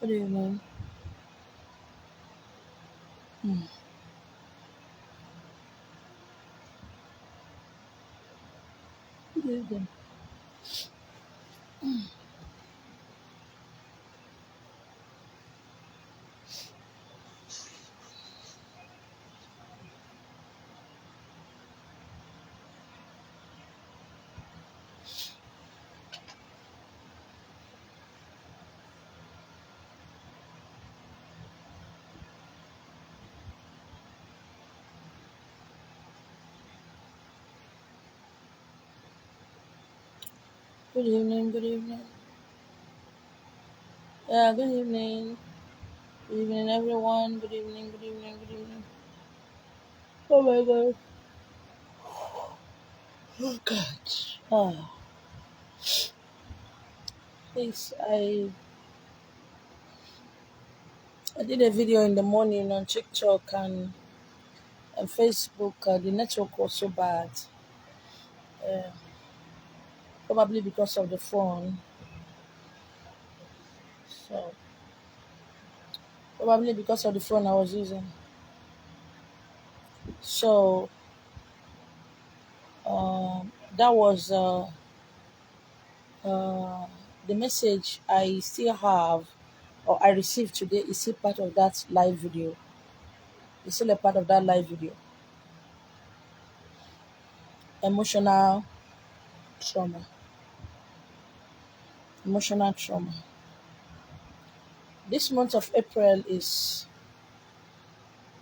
Good evening. Hmm. Good evening. Good evening. Good evening. Yeah, good evening. Good evening, everyone. Good evening. Good evening. Good evening. Oh my God. Oh God. Ah, please. I did a video in the morning on TikTok and Facebook. The network was so bad. Uh, Probably because of the phone. So probably because of the phone I was using. So that was uh, the message I still have or I received today is still part of that live video. It's still a part of that live video. Emotional trauma. Emotional trauma. This month of April is,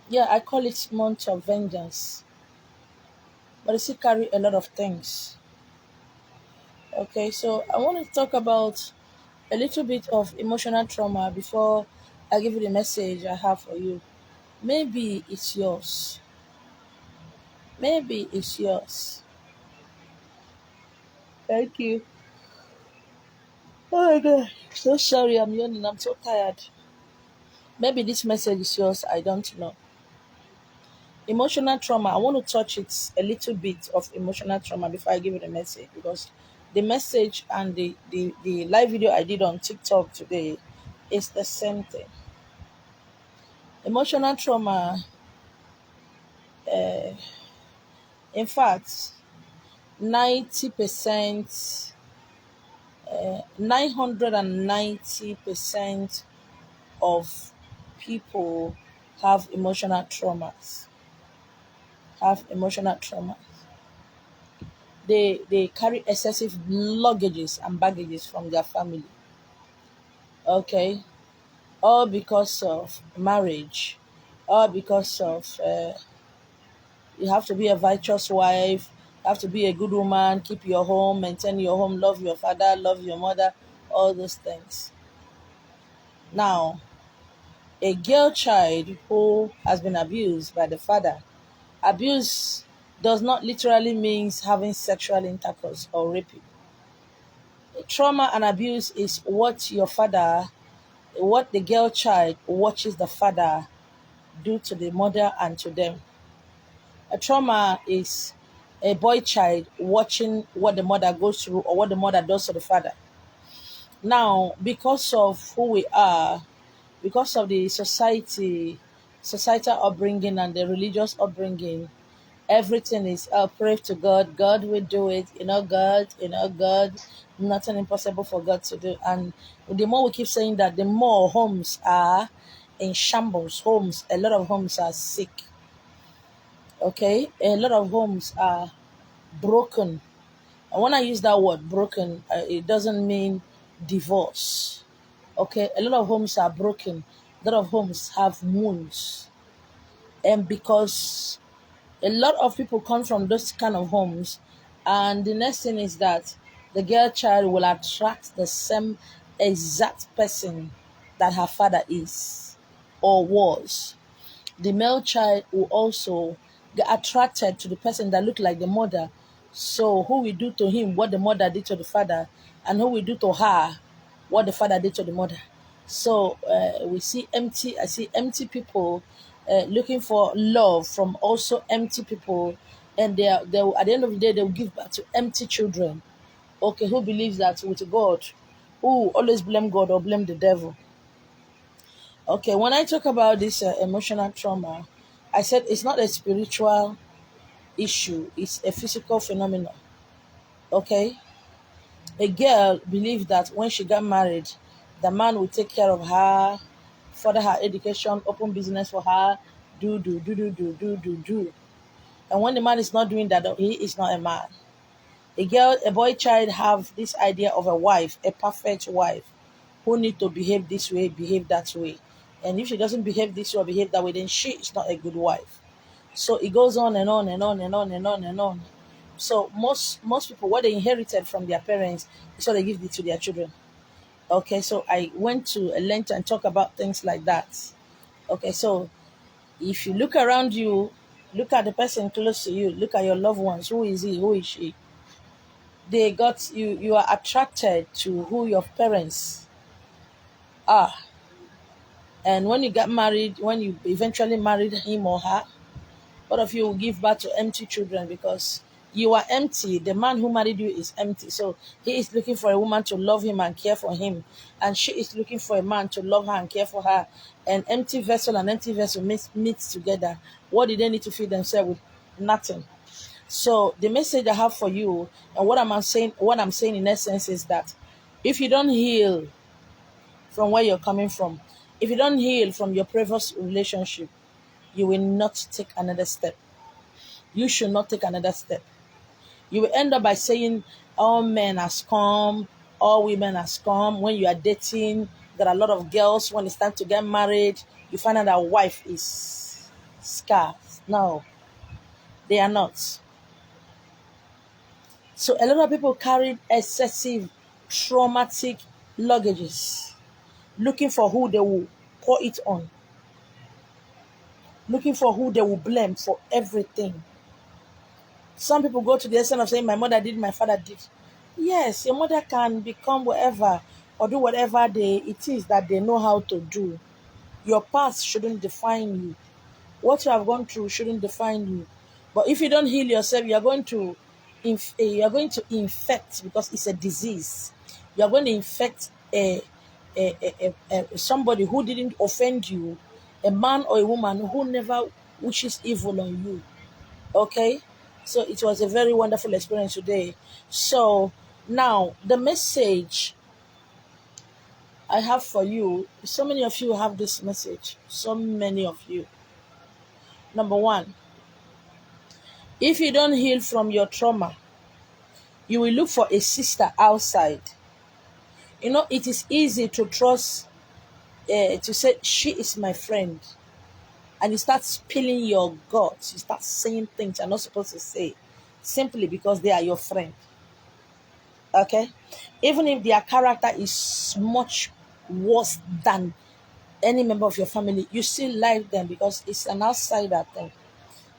yeah, I call it month of vengeance, but it still carry a lot of things. Okay, so I want to talk about a little bit of emotional trauma before I give you the message I have for you. Maybe it's yours. Maybe it's yours. Thank you. Oh my God. So sorry, I'm yawning. I'm so tired. Maybe this message is yours. I don't know. Emotional trauma. I want to touch it a little bit of emotional trauma before I give you the message because the message and the live video I did on TikTok today is the same thing. Emotional trauma, in fact, 90%, 990% of people have emotional traumas. Have emotional trauma. They carry excessive luggages and baggages from their family. Okay, all because of marriage, all because of you have to be a virtuous wife, you have to be a good woman, keep your home, maintain your home, love your father, love your mother, all those things. Now, a girl child who has been abused by the father, abuse does not literally means having sexual intercourse or raping. Trauma and abuse is what the girl child watches the father do to the mother and to them. A trauma is a boy child watching what the mother goes through or what the mother does to the father. Now, because of who we are, because of the societal upbringing and the religious upbringing, everything is pray to God. God will do it. God, nothing impossible for God to do. And the more we keep saying that, the more homes are in shambles. A lot of homes are sick. Okay, a lot of homes are broken. And when I use that word broken, it doesn't mean divorce. Okay, a lot of homes are broken. A lot of homes have wounds, and because a lot of people come from those kind of homes, and the next thing is that the girl child will attract the same exact person that her father is or was. The male child will also get attracted to the person that look like the mother. So who will do to him what the mother did to the father, and who will do to her what the father did to the mother. So I see empty people looking for love from also empty people, and they will, at the end of the day they will give back to empty children. Okay, who believes that with God? Who always blame God or blame the devil? Okay, when I talk about this emotional trauma, I said it's not a spiritual issue, it's a physical phenomenon. Okay, a girl believed that when she got married, the man would take care of her, further her education, open business for her, do. And when the man is not doing that, he is not a man. A boy child have this idea of a wife, a perfect wife, who need to behave this way, behave that way. And if she doesn't behave this way or behave that way, then she is not a good wife. So it goes on and on and on and on and on and on. So most people, what they inherited from their parents is what they give it to their children. Okay, so I went to a length and talk about things like that. Okay, so if you look around you, look at the person close to you, look at your loved ones, who is he, who is she? They got you, you are attracted to who your parents are. And when you get married, when you eventually married him or her, both of you will give birth to empty children because you are empty. The man who married you is empty. So he is looking for a woman to love him and care for him. And she is looking for a man to love her and care for her. An empty vessel and empty vessel meet together. What did they need to feed themselves with? Nothing. So the message I have for you and what I'm saying in essence is that if you don't heal from where you're coming from, if you don't heal from your previous relationship, you will not take another step. You should not take another step. You will end up by saying all men are scum, all women are scum. When you are dating, there are a lot of girls. When it's time to get married, you find out that wife is scarce. No, they are not. So a lot of people carry excessive traumatic luggages, looking for who they will pour it on, looking for who they will blame for everything. Some people go to the extent of saying, my mother did, my father did. Yes, your mother can become whatever or do whatever it is that they know how to do. Your past shouldn't define you. What you have gone through shouldn't define you. But if you don't heal yourself, you are going to infect, because it's a disease. You are going to infect somebody who didn't offend you, a man or a woman who never wishes evil on you. Okay, so it was a very wonderful experience today. So now the message I have for you, so many of you have this message, so many of you. Number one, if you don't heal from your trauma, you will look for a sister outside. You know, it is easy to trust, to say she is my friend, and you start spilling your guts, you start saying things you're not supposed to say, simply because they are your friend. Okay, even if their character is much worse than any member of your family, you still like them because it's an outsider thing.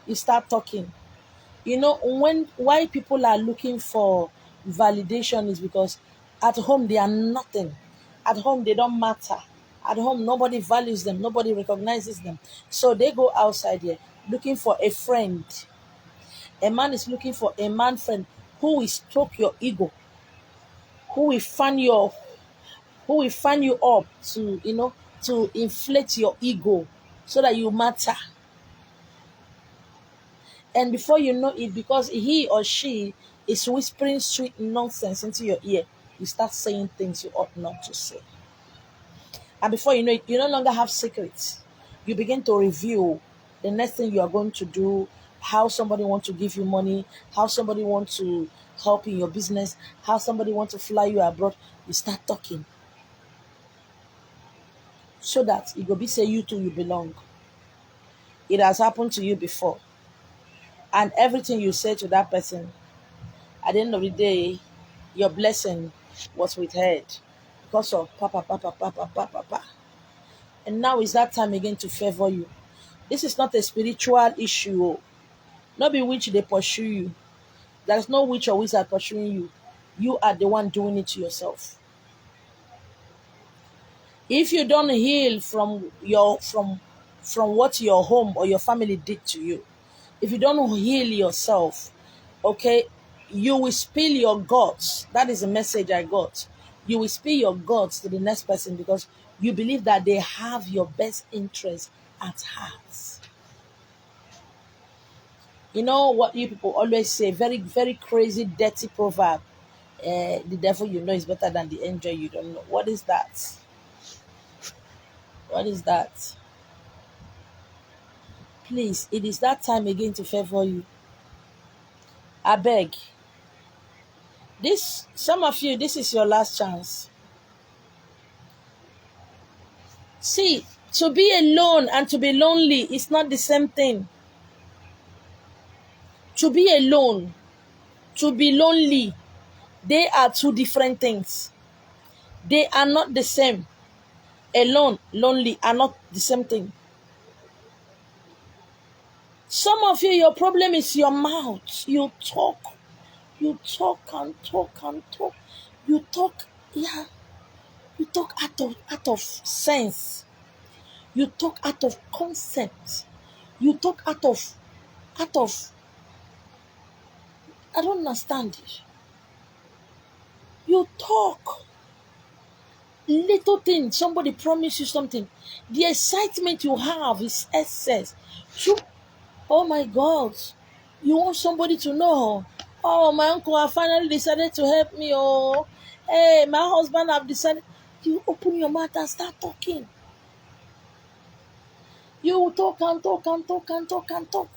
You start talking. You know, when why people are looking for validation is because at home they are nothing. At home they don't matter. At home nobody values them, nobody recognizes them. So they go outside here looking for a friend. A man is looking for a man friend who will stroke your ego, who will fan you up to, to inflate your ego so that you matter. And before you know it, because he or she is whispering sweet nonsense into your ear, you start saying things you ought not to say. And before you know it, you no longer have secrets. You begin to review the next thing you are going to do, how somebody wants to give you money, how somebody wants to help in your business, how somebody wants to fly you abroad. You start talking, so that it will be say you too you belong. It has happened to you before. And everything you say to that person, at the end of the day, your blessing was withheld because of papa, papa, papa, papa, papa. And now is that time again to favor you. This is not a spiritual issue. Not be witch they pursue you. There's no witch or wizard pursuing you. You are the one doing it to yourself. If you don't heal from what your home or your family did to you, if you don't heal yourself, okay, you will spill your guts. That is the message I got. You will spill your guts to the next person, because You believe that they have your best interest at heart. You know what you people always say, very, very crazy, dirty proverb. The devil you know is better than the angel you don't know. What is that? What is that? Please, it is that time again to favor you. I beg. This, some of you, this is your last chance. See, to be alone and to be lonely is not the same thing. To be alone, to be lonely, they are two different things. They are not the same. Alone, lonely are not the same thing. Some of you, your problem is your mouth. You talk and talk and talk. You talk, yeah. You talk out of sense. You talk out of concept. You talk out of. I don't understand it. You talk little thing. Somebody promise you something. The excitement you have is excess. So, oh my God, you want somebody to know. Oh, my uncle have finally decided to help me. Oh, hey, my husband have decided. You open your mouth and start talking. You talk and talk and talk and talk and talk.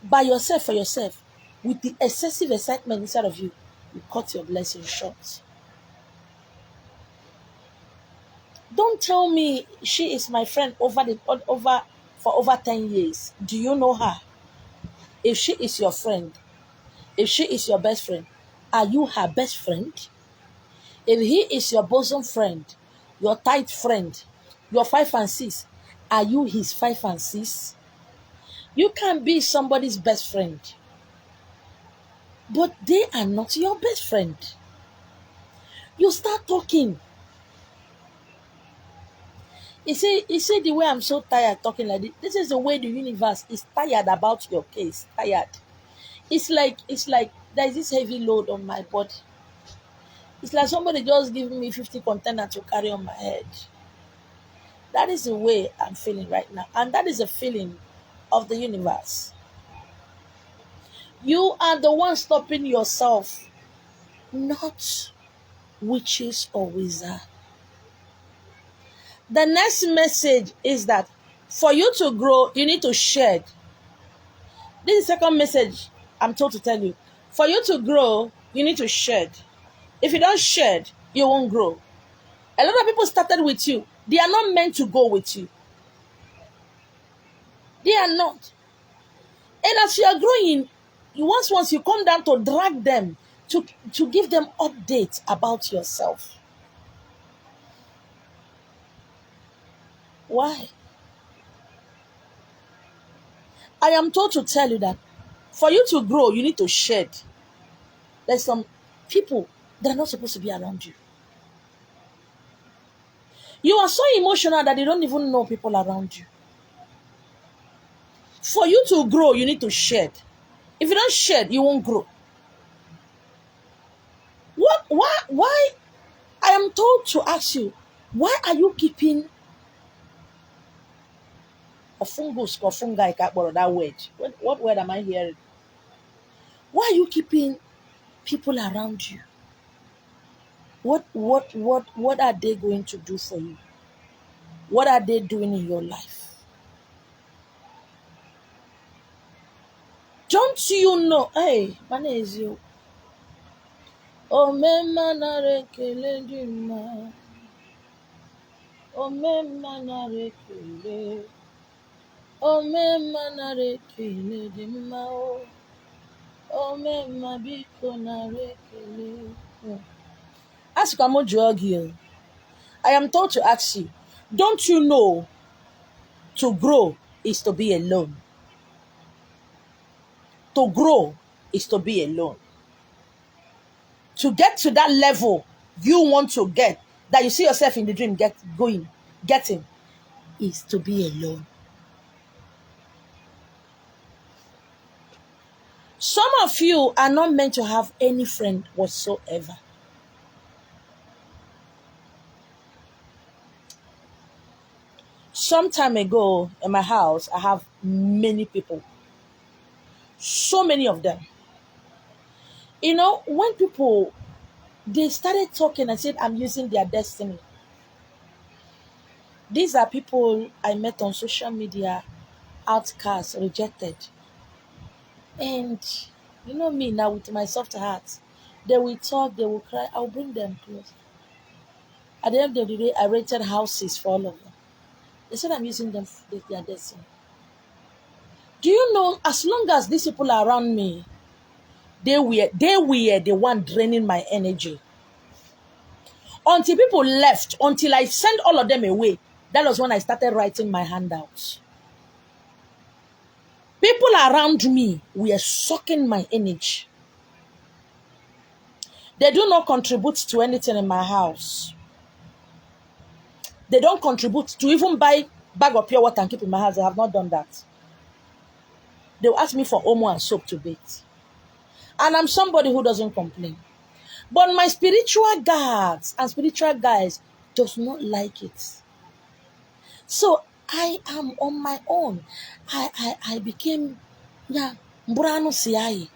By yourself, for yourself, with the excessive excitement inside of you, you cut your blessing short. Don't tell me she is my friend for over 10 years. Do you know her? If she is your friend, if she is your best friend, are you her best friend? If he is your bosom friend, your tight friend, your 5 and 6, are you his 5 and 6? You can be somebody's best friend, but they are not your best friend. You start talking. You see the way I'm so tired talking like this. This is the way the universe is tired about your case. Tired. It's like there's this heavy load on my body. It's like somebody just giving me 50 containers to carry on my head. That is the way I'm feeling right now. And that is a feeling of the universe. You are the one stopping yourself, not witches or wizards. The next message is that for you to grow, you need to shed. This is the second message I'm told to tell you. For you to grow, you need to shed. If you don't shed, you won't grow. A lot of people started with you. They are not meant to go with you. They are not. And as you are growing, once you come down to drag them, to give them updates about yourself. Why? I am told to tell you that for you to grow, you need to shed. There's some people that are not supposed to be around you. You are so emotional that they don't even know people around you. For you to grow, you need to shed. If you don't shed, you won't grow. Why? I am told to ask you, why are you keeping a fungus or fungi? That word. What word am I hearing? Why are you keeping people around you? What are they going to do for you? What are they doing in your life? Don't you know? Hey, my name is you. Oh, mema na rekele dima. Oh, mema na rekele. Oh, mema na rekele dima. Oh, mema biko na rekele. Ask you. I am told to ask you, don't you know to grow is to be alone? To grow is to be alone. To get to that level you want to get, that you see yourself in the dream getting, is to be alone. Some of you are not meant to have any friend whatsoever. Some time ago in my house, I have many people, so many of them. When people they started talking and said, I'm using their destiny. These are people I met on social media, outcast, rejected. And me now with my soft heart, they will talk, they will cry, I'll bring them close. At the end of the day, I rented houses for all of them. They said I'm using them for their destiny. Do you know, as long as these people are around me, they were the one draining my energy. Until people left, until I sent all of them away, that was when I started writing my handouts. People around me were sucking my energy. They do not contribute to anything in my house. They don't contribute to even buy bag of pure water and keep in my house. They have not done that. They will ask me for omo and soap to bathe. And I'm somebody who doesn't complain. But my spiritual guards and spiritual guys does not like it. So I am on my own. I became Mburano Siai.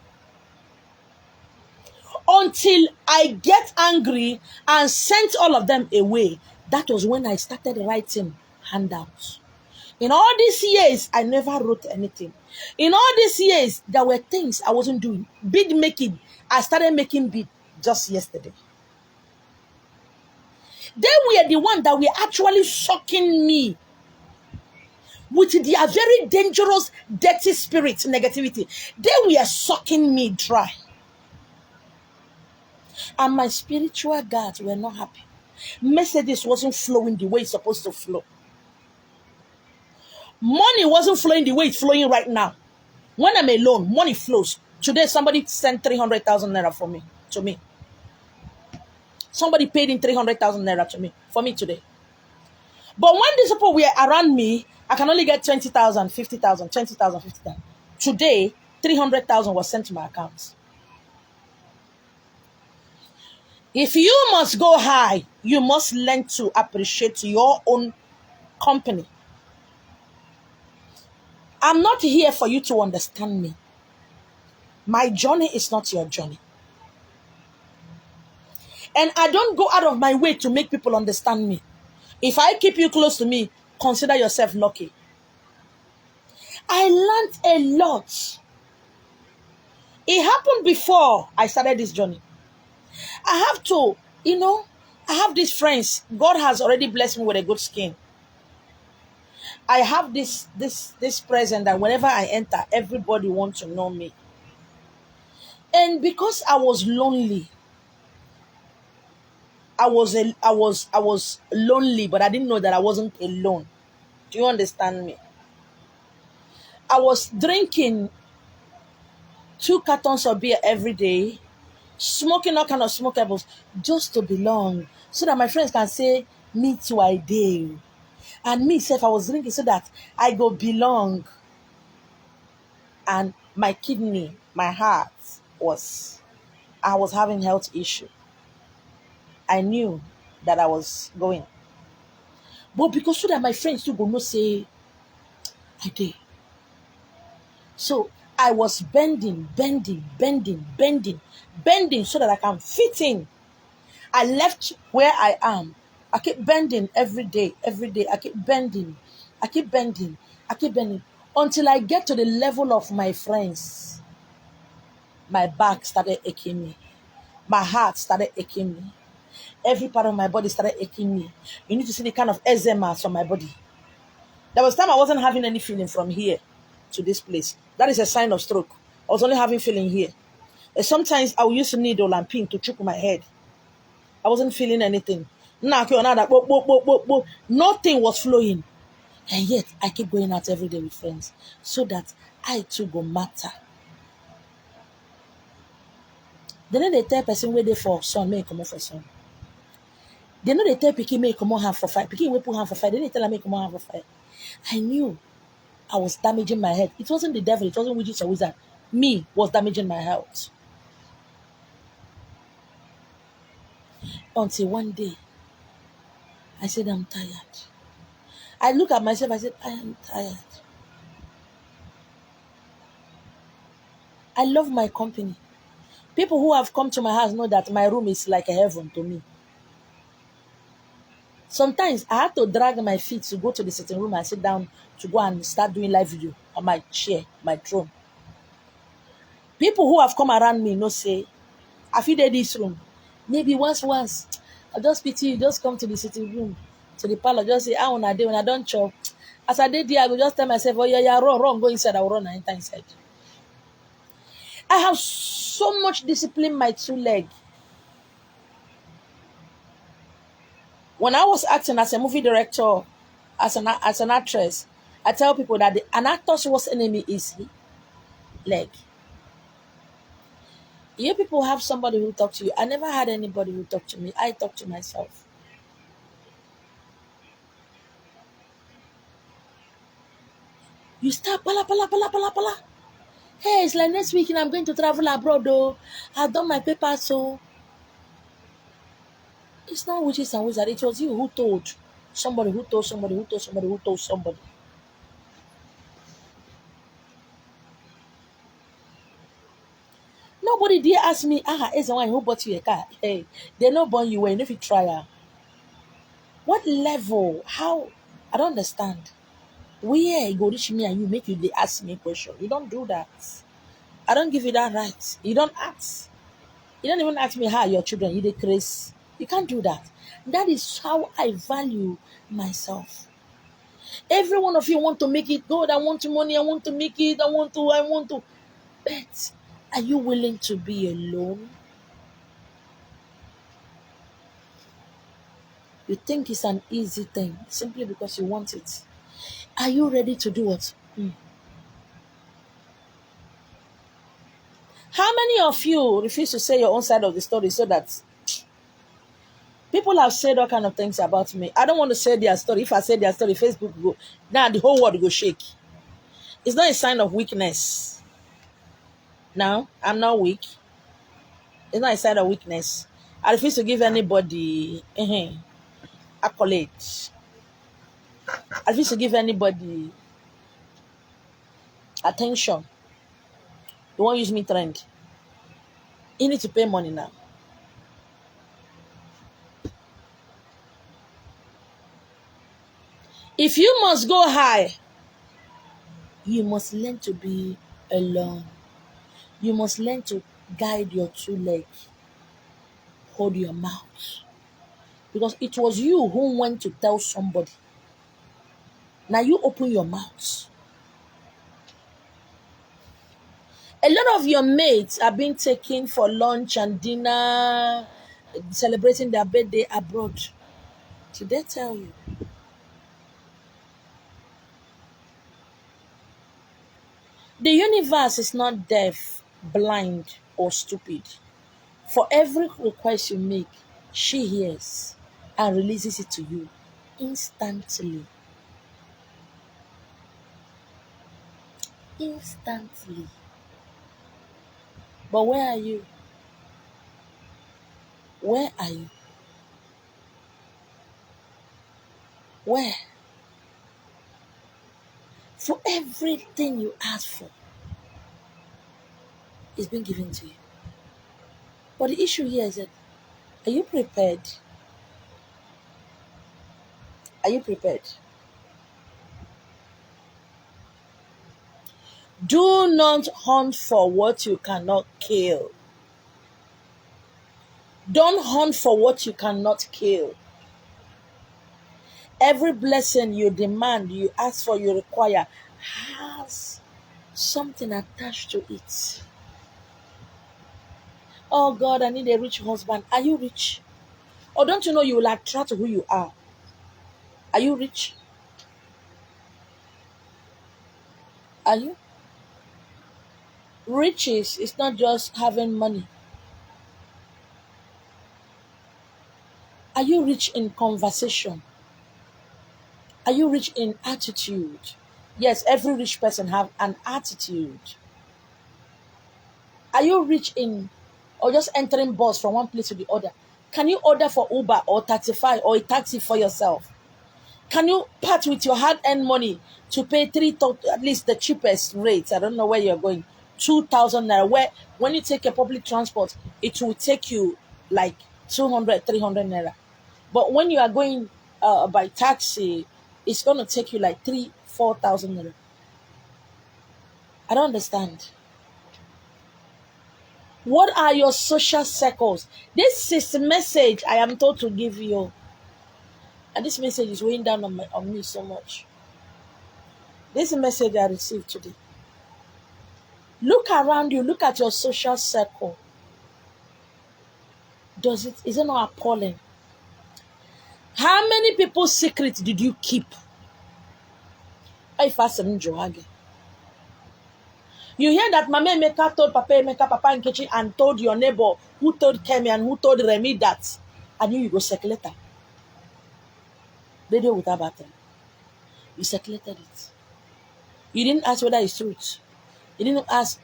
Until I get angry and sent all of them away. That was when I started writing handouts. In all these years, I never wrote anything. In all these years, there were things I wasn't doing. Bead making. I started making bead just yesterday. They were the one that were actually shocking me with their very dangerous, dirty spirit, negativity. They were sucking me dry. And my spiritual guards were not happy. Mercedes wasn't flowing the way it's supposed to flow. Money wasn't flowing the way it's flowing right now. When I'm alone, money flows. Today, somebody sent 300,000 naira to me. Somebody paid in 300,000 naira for me today. But when these people were around me, I can only get 20,000, 50,000, 20,000, 50,000. Today, 300,000 was sent to my account. If you must go high, you must learn to appreciate your own company. I'm not here for you to understand me. My journey is not your journey. And I don't go out of my way to make people understand me. If I keep you close to me, consider yourself lucky. I learned a lot. It happened before I started this journey. I have to, I have these friends. God has already blessed me with a good skin. I have this present that whenever I enter, everybody wants to know me. And because I was lonely, I was lonely, but I didn't know that I wasn't alone. Do you understand me? I was drinking 2 cartons of beer every day, smoking all kind of smokables just to belong, so that my friends can say, me too, I dare. And me, self, I was drinking so that I go belong. And my kidney, my heart I was having health issue. I knew that I was going. But because so that my friends too go no say, I did. So I was bending so that I can fit in. I left where I am. I keep bending every day. I keep bending. Until I get to the level of my friends. My back started aching me. My heart started aching me. Every part of my body started aching me. You need to see the kind of eczema on my body. There was time I wasn't having any feeling from here to this place. That is a sign of stroke. I was only having feeling here. And sometimes I would use a needle and pin to choke my head. I wasn't feeling anything. Nothing was flowing. And yet, I keep going out every day with friends so that I too go matter. They know they tell person where they for son, may come for son. They know they tell Piki may come on hand for fight. Piki will put hand for fight. They didn't tell her make come on hand for fight. I knew I was damaging my head. It wasn't the devil. It wasn't witches or wizard. Me was damaging my health. Until one day, I said, I'm tired. I look at myself, I said, I am tired. I love my company. People who have come to my house know that my room is like a heaven to me. Sometimes I have to drag my feet to go to the sitting room and sit down to go and start doing live video on my chair, my throne. People who have come around me know say, I feel that this room. Maybe once, I just pity you, just come to the sitting room, to the parlor, just say, how on a day when I don't chop. As I did there, I will just tell myself, oh yeah, run, go inside, I will run and enter inside. I have so much discipline my two leg. When I was acting as a movie director, as an actress, I tell people that an actor's worst enemy is leg. You people have somebody who talk to you. I never had anybody who talk to me. I talk to myself. You start pala pala pala pala pala. Hey, it's like next week and I'm going to travel abroad though. I've done my papers, so it's not witches and wizards. It was you who told somebody who told somebody who told somebody who told somebody. Nobody dare ask me, is the one who bought you a car. Hey, they not born you when if you try her. What level? How? I don't understand. Where you go reach me and you make you they ask me a question. You don't do that. I don't give you that right. You don't ask. You don't even ask me how your children, you decrease. You can't do that. That is how I value myself. Every one of you want to make it good. I want to money. I want to make it. I want to. But are you willing to be alone? You think it's an easy thing simply because you want it. Are you ready to do it? How many of you refuse to say your own side of the story so that people have said all kind of things about me? I don't want to say their story. If I say their story, Facebook go, now the whole world go shake. It's not a sign of weakness. Now, I'm not weak. It's not a sign of weakness. I refuse to give anybody accolades. I refuse to give anybody attention. You won't use me trend. You need to pay money now. If you must go high, you must learn to be alone. You must learn to guide your two legs. Hold your mouth. Because it was you who went to tell somebody. Now you open your mouth. A lot of your mates are being taken for lunch and dinner, celebrating their birthday abroad. Did they tell you? The universe is not deaf, blind, or stupid. For every request you make, she hears and releases it to you instantly. Instantly. But where are you? Where are you? Where? For everything you ask for is being given to you. But the issue here is that, are you prepared? Are you prepared? Do not hunt for what you cannot kill. Don't hunt for what you cannot kill. Every blessing you demand, you ask for, you require, has something attached to it. Oh God, I need a rich husband. Are you rich? Or don't you know you will attract who you are? Are you rich? Are you? Riches is not just having money. Are you rich in conversation? Are you rich in attitude? Yes, every rich person have an attitude. Are you rich in or just entering bus from one place to the other? Can you order for Uber or Taxify or a taxi for yourself? Can you part with your hard-earned money to pay at least the cheapest rate? I don't know where you're going. 2,000 naira. Where when you take a public transport, it will take you like 200, 300 naira. But when you are going by taxi, it's going to take you like 4,000 naira. I don't understand. What are your social circles? This is a message I am told to give you. And this message is weighing down on me so much. This is a message I received today. Look around you, look at your social circle. Is it not appalling? How many people's secrets did you keep? You hear that Mama Emeka told Papa Emeka, Papa Nkechi, and told your neighbor, who told Kemi and who told Remy that, and you go circulate it. Radio without battery. You circulated it. You didn't ask whether it's truth. You didn't ask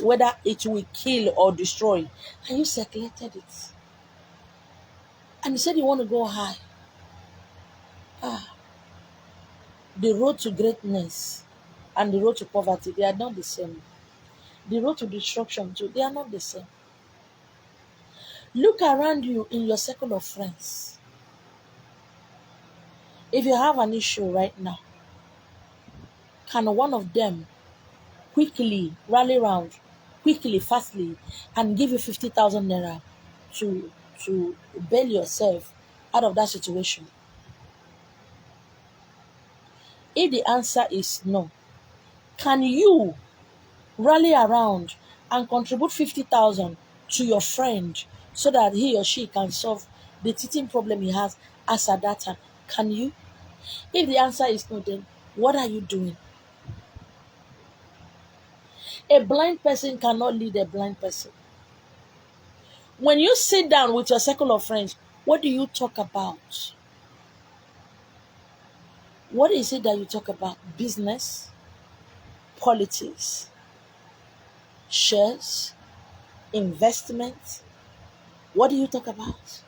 whether it will kill or destroy. And you circulated it. And you said you want to go high. The road to greatness and the road to poverty, they are not the same. The road to destruction too, they are not the same. Look around you in your circle of friends. If you have an issue right now, can one of them quickly rally around, quickly, fastly, and give you 50,000 naira to bail yourself out of that situation? If the answer is no, can you rally around and contribute 50,000 to your friend so that he or she can solve the teething problem he has as at that time? Can you? If the answer is no, then what are you doing? A blind person cannot lead a blind person. When you sit down with your circle of friends, what do you talk about? What is it that you talk about? Business, politics, shares, investment. What do you talk about?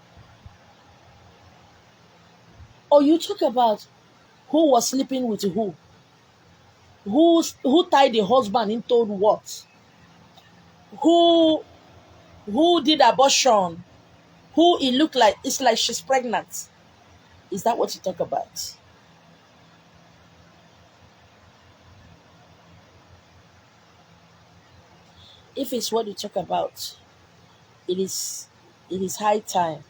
Or you talk about who was sleeping with who? Who tied the husband into what? Who did abortion? Who it looked like it's like she's pregnant? Is that what you talk about? If it's what you talk about, it is high time.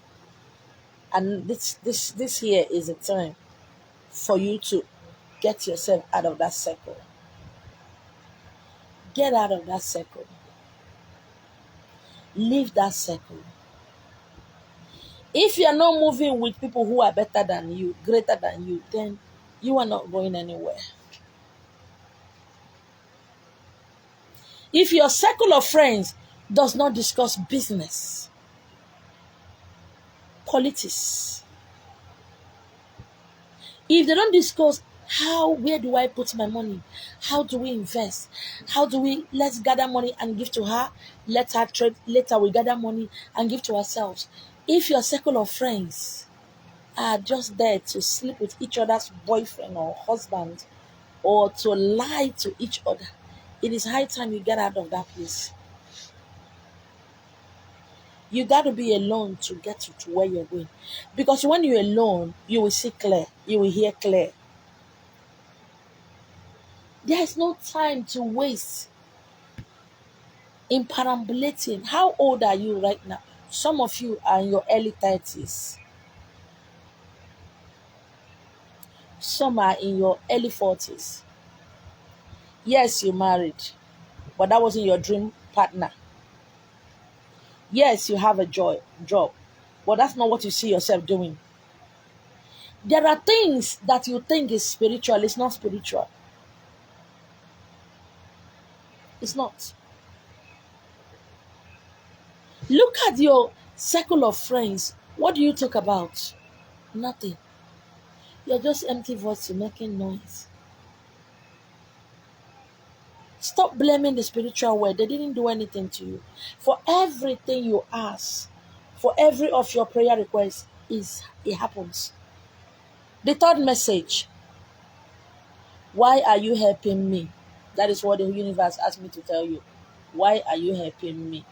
And this here is a time for you to get yourself out of that circle. Get out of that circle. Leave that circle. If you're not moving with people who are better than you, greater than you, then you are not going anywhere. If your circle of friends does not discuss business, politics, if they don't discuss where do I put my money? How do we invest? Let's gather money and give to her. Let her trade. Later we gather money and give to ourselves. If your circle of friends are just there to sleep with each other's boyfriend or husband or to lie to each other, it is high time you get out of that place. You got to be alone to get to where you're going. Because when you're alone, you will see clear. You will hear clear. There is no time to waste in perambulating. How old are you right now? Some of you are in your early 30s. Some are in your early 40s. Yes, you married, but that wasn't your dream partner. Yes, you have a job, but that's not what you see yourself doing. There are things that you think is spiritual. It's not spiritual. It's not. Look at your circle of friends. What do you talk about? Nothing. You're just empty voice making noise. Stop blaming the spiritual world. They didn't do anything to you. For everything you ask, for every of your prayer requests, it happens. The third message, why are you helping me? That is what the universe asked me to tell you. Why are you helping me?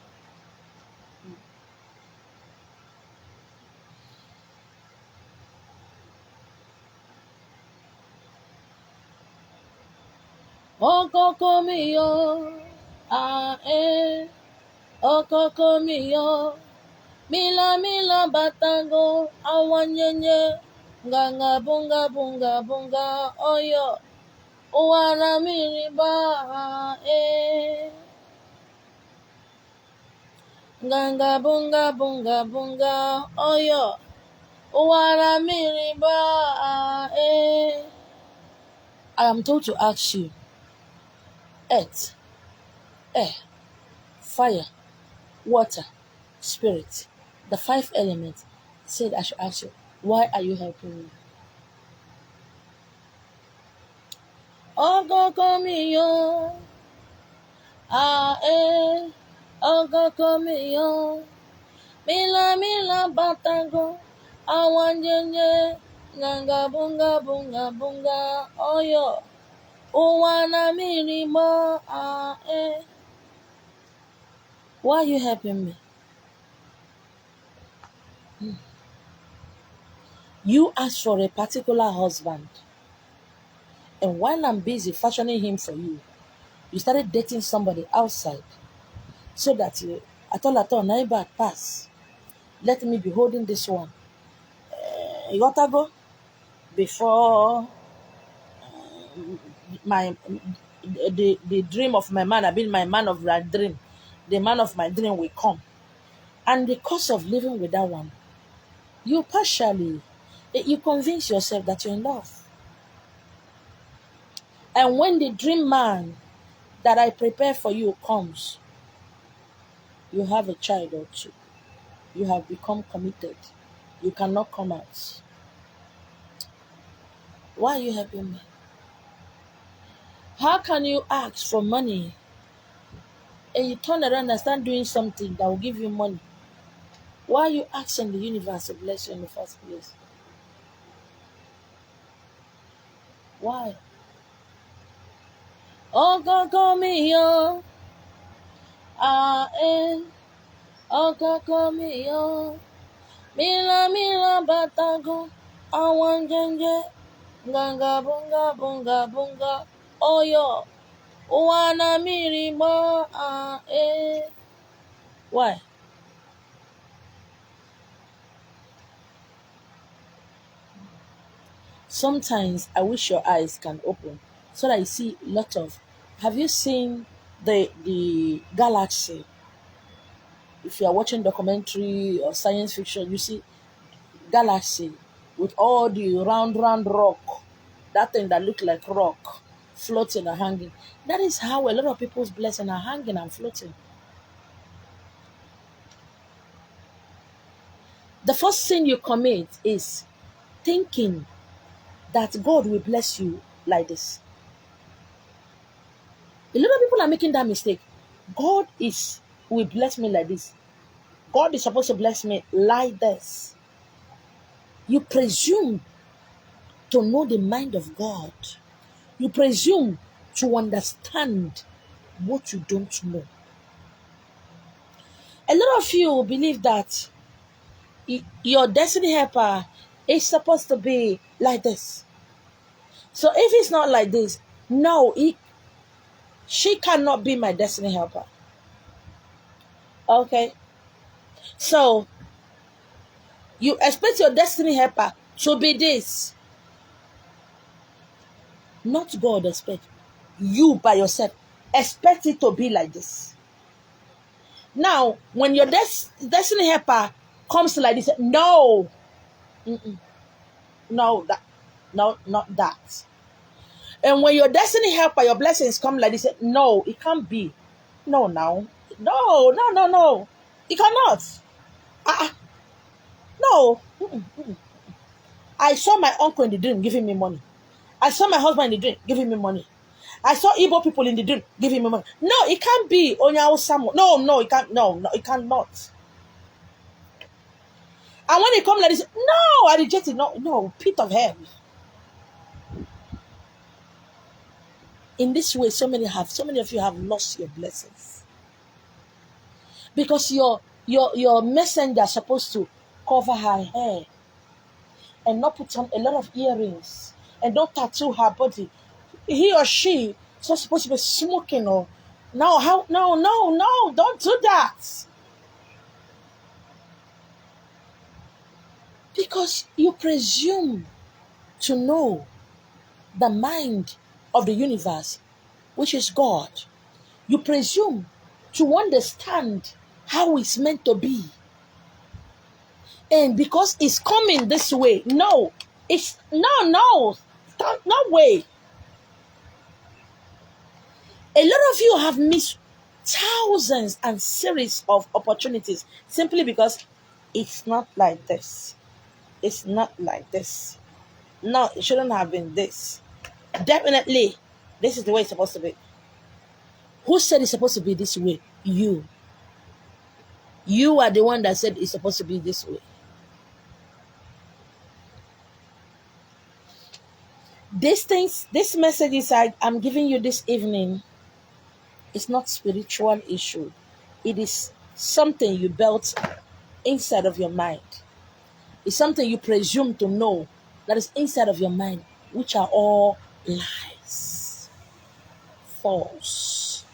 Okoko mi yo, ah eh, okoko mi yo, mila mila batango, awanyenye, nganga bunga bunga bunga, oyo, uwana miriba, ah eh, nganga bunga bunga bunga, oyo, uwana miriba, ah eh. I am told to ask you, earth, air, fire, water, spirit, the five elements, said I should ask you, why are you helping me? Ogoko mi yo, ah eh, ogoko mi yo, mila mila batango, awanjenye, nanga bunga bunga bunga, oyo, uwana mirimo, ah eh. Why are you helping me? You asked for a particular husband, and while I'm busy fashioning him for you, you started dating somebody outside, so that you, at all, neighbor pass. Let me be holding this one. You got to go before my the dream of my man, I've been my man of my dream. The man of my dream will come. And the cost of living with that one, you partially, you convince yourself that you're in love. And when the dream man that I prepare for you comes, you have a child or two. You have become committed. You cannot come out. Why are you helping me? How can you ask for money and you turn around and start doing something that will give you money? Why are you asking the universe to bless you in the first place? Why? Oh, go me, yo. Ah, eh. Oh, go me, yo. Mila, mila, batago. Awan, jenje. Ganga, bunga, bunga, bunga. Oh, yo. Uwana, miri, ma, ah, eh. Why? Sometimes I wish your eyes can open so that you see a lot of. Have you seen the galaxy? If you are watching documentary or science fiction, you see galaxy with all the round rock, that thing that look like rock, floating or hanging. That is how a lot of people's blessings are hanging and floating. The first sin you commit is thinking that God will bless you like this. A lot of people are making that mistake. God will bless me like this. God is supposed to bless me like this. You presume to know the mind of God. You presume to understand what you don't know. A lot of you believe that your destiny helper is supposed to be like this. So if it's not like this, no, she cannot be my destiny helper. Okay? So you expect your destiny helper to be this. Not God expect. You by yourself expect it to be like this. Now, when your destiny helper comes like this, no. Mm-mm. No, not that. And when your destiny helper, your blessings come like this, no, it can't be. No, now. No. It cannot. No. Mm-mm. I saw my uncle in the dream giving me money. I saw my husband in the dream giving me money. I saw Igbo people in the dream giving me money. No, it can't be Onyawo Samuel. No, it can't. No, it cannot. And when it comes like this, no, I reject it. No, pit of hell. In this way, so many of you have lost your blessings. Because your messenger is supposed to cover her hair and not put on a lot of earrings and don't tattoo her body. He or she is not supposed to be smoking or no, don't do that. Because you presume to know the mind of the universe, which is God. You presume to understand how it's meant to be. And because it's coming this way, no, way. A lot of you have missed thousands and series of opportunities simply because it's not like this. It's not like this. No, it shouldn't have been this. Definitely, this is the way it's supposed to be. Who said it's supposed to be this way? You. You are the one that said it's supposed to be this way. These things, these messages I'm giving you this evening, it's not spiritual issue. It is something you built inside of your mind. It's something you presume to know that is inside of your mind, which are all lies, false,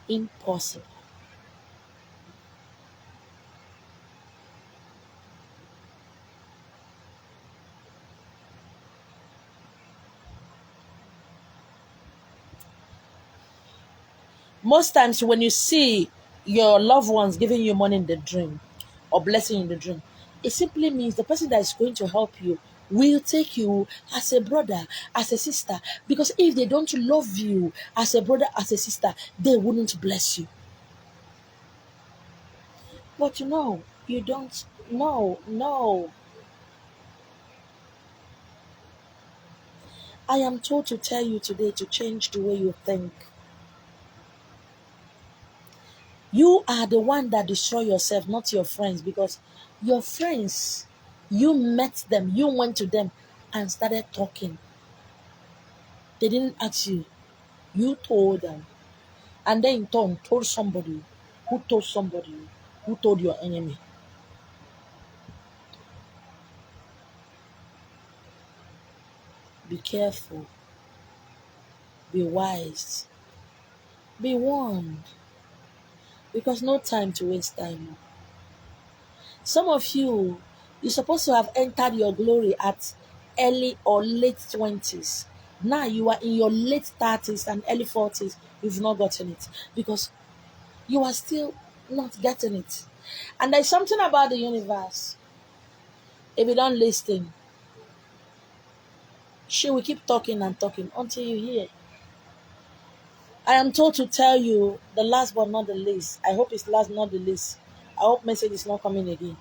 impossible. Most times when you see your loved ones giving you money in the dream or blessing in the dream, it simply means the person that is going to help you will take you as a brother, as a sister. Because if they don't love you as a brother, as a sister, they wouldn't bless you. But you don't. No. I am told to tell you today to change the way you think. You are the one that destroy yourself, not your friends, because your friends, you met them, you went to them and started talking. They didn't ask you. You told them. And then in turn told somebody who told somebody who told your enemy. Be careful. Be wise. Be warned. Because no time to waste time. Some of you, you're supposed to have entered your glory at early or late 20s. Now you are in your late 30s and early 40s. You've not gotten it because you are still not getting it. And there's something about the universe. If you don't listen, she will keep talking and talking until you hear. I am told to tell you the last but not the least. I hope it's last, not the least. I hope message is not coming again.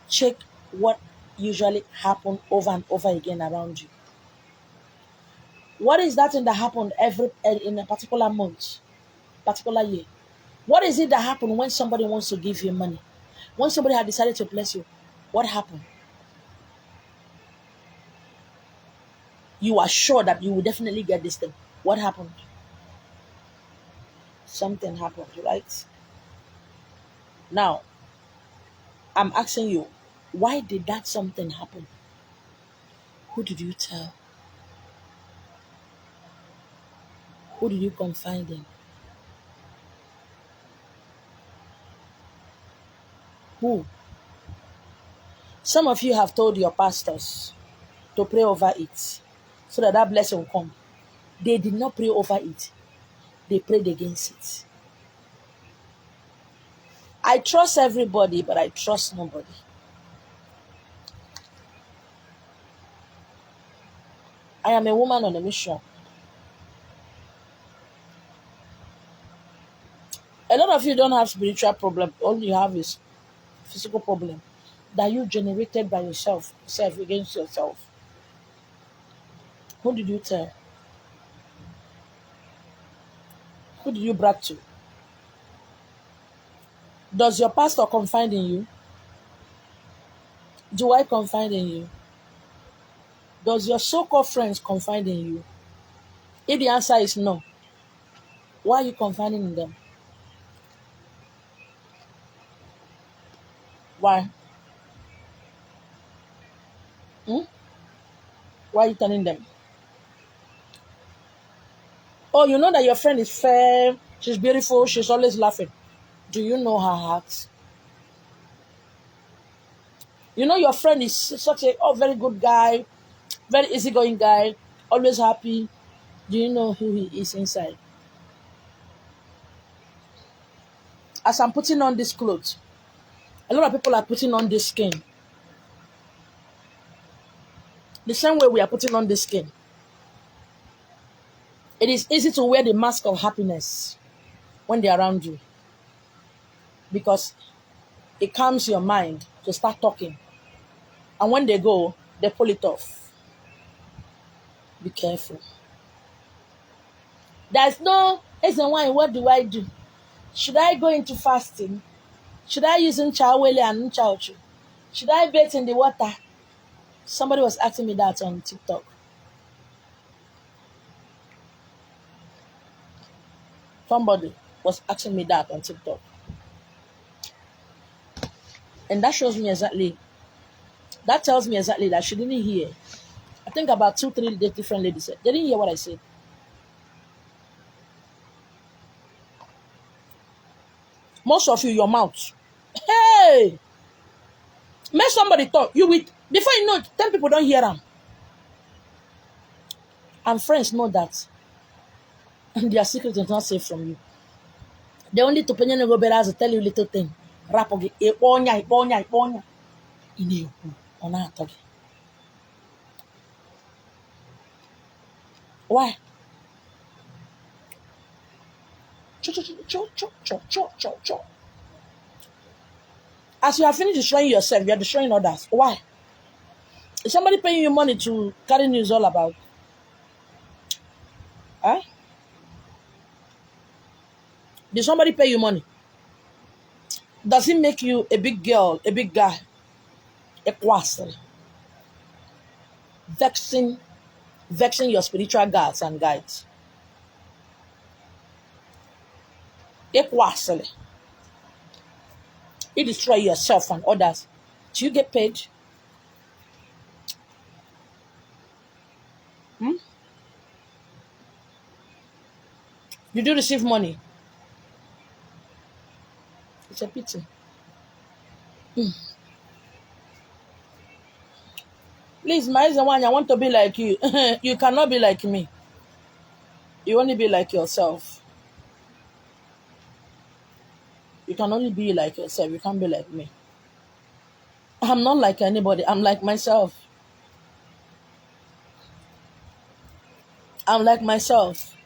Check what usually happen over and over again around you. What is that thing that happened in a particular month, particular year? What is it that happened when somebody wants to give you money? When somebody had decided to bless you, what happened? You are sure that you will definitely get this thing. What happened? Something happened, right? Now, I'm asking you, why did that something happen? Who did you tell? Who did you confide in? Who? Some of you have told your pastors to pray over it so that blessing will come. They did not pray over it. They prayed against it. I trust everybody, but I trust nobody. I am a woman on a mission. A lot of you don't have spiritual problem. All you have is physical problem that you generated by yourself, self against yourself. Who did you tell? Who did you brag to? Does your pastor confide in you? Do I confide in you? Does your so-called friends confide in you? If the answer is no, why are you confiding in them? Why? Hmm? Why are you telling them? Oh, you know that your friend is fair, she's beautiful, she's always laughing. Do you know her heart? You know your friend is such a very good guy, very easygoing guy, always happy. Do you know who he is inside? As I'm putting on this clothes, a lot of people are putting on this skin. The same way we are putting on this skin. It is easy to wear the mask of happiness when they're around you because it calms your mind to start talking. And when they go, they pull it off. Be careful. There's no, why, what do I do? Should I go into fasting? Should I use Nchawele and Nchauchu? Should I bathe in the water? Somebody was asking me that on TikTok. Somebody was asking me that on TikTok. And that shows me exactly, that tells me exactly that she didn't hear. I think about 2, 3 different ladies said. They didn't hear what I said. Most of you, your mouth. Hey! Make somebody talk. You with before you know it, 10 people don't hear them. And friends know that. And their secret is not safe from you. They only to penny go better to tell you little thing. Rap again. Iponya. Ine on that talk. Why? Cho. As you have finished destroying yourself, you are destroying others. Why? Is somebody paying you money to carry news all about? Huh? Did somebody pay you money? Does it make you a big girl, a big guy? A quasel? Vexing your spiritual guards and guides. A quasel. You destroy yourself and others. Do you get paid? Hmm? Did you receive money? It's a pity. Please, my one, I want to be like you. You cannot be like me. You only be like yourself. You can only be like yourself. You can't be like me. I'm not like anybody. I'm like myself. I'm like myself.